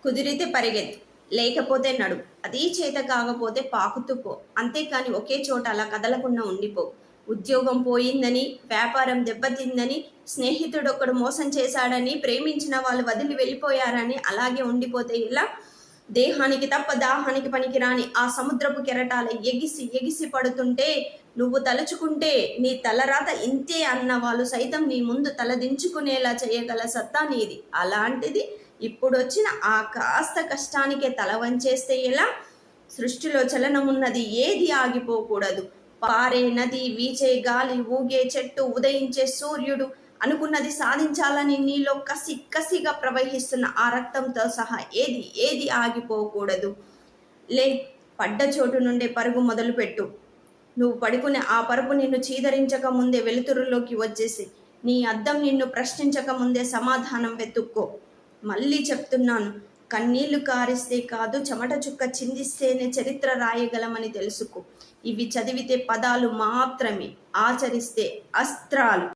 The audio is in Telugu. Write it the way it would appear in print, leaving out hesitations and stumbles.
కుదిరితే పరిగెత్తు, లేకపోతే నడువు. అదీ చేత కాకపోతే పాకుతూ పో. అంతేకాని ఒకే చోట అలా కదలకుండా ఉండిపో. ఉద్యోగం పోయిందని, వ్యాపారం దెబ్బతిందని, స్నేహితుడొకడు మోసం చేశాడని, ప్రేమించిన వాళ్ళు వదిలి వెళ్ళిపోయారని అలాగే ఉండిపోతే ఎలా? దేహానికి తప్ప దాహానికి పనికిరాని ఆ సముద్రపు కెరటాల ఎగిసి ఎగిసి పడుతుంటే నువ్వు తలుచుకుంటే నీ తలరాత ఇంతే అన్న వాళ్ళు సైతం నీ ముందు తలదించుకునేలా చేయగల సత్తా నీది. అలాంటిది ఇప్పుడొచ్చిన ఆ కాస్త కష్టానికే తల వంచేస్తే ఎలా? సృష్టిలో చలనమున్నది ఏది ఆగిపోకూడదు. పారే నది, వీచే గాలి, ఊగే చెట్టు, ఉదయించే సూర్యుడు, అనుకున్నది సాధించాలని నీలో కసి కసిగా ప్రవహిస్తున్న ఆ రక్తంతో సహా ఏది ఏది ఆగిపోకూడదు. లే, పడ్డ చోటు నుండే పరుగు మొదలుపెట్టు. నువ్వు పడుకునే ఆ పరుపు నిన్ను చీదరించక ముందే వెలుతురులోకి వచ్చేసి, నీ అద్దం నిన్ను ప్రశ్నించక ముందే సమాధానం వెతుక్కో. మళ్ళీ చెప్తున్నాను, కన్నీళ్లు కారిస్తే కాదు, చెమట చుక్క చిందిస్తేనే చరిత్ర రాయగలమని తెలుసుకో. ఇవి చదివితే పదాలు మాత్రమే, ఆచరిస్తే అస్త్రాలు.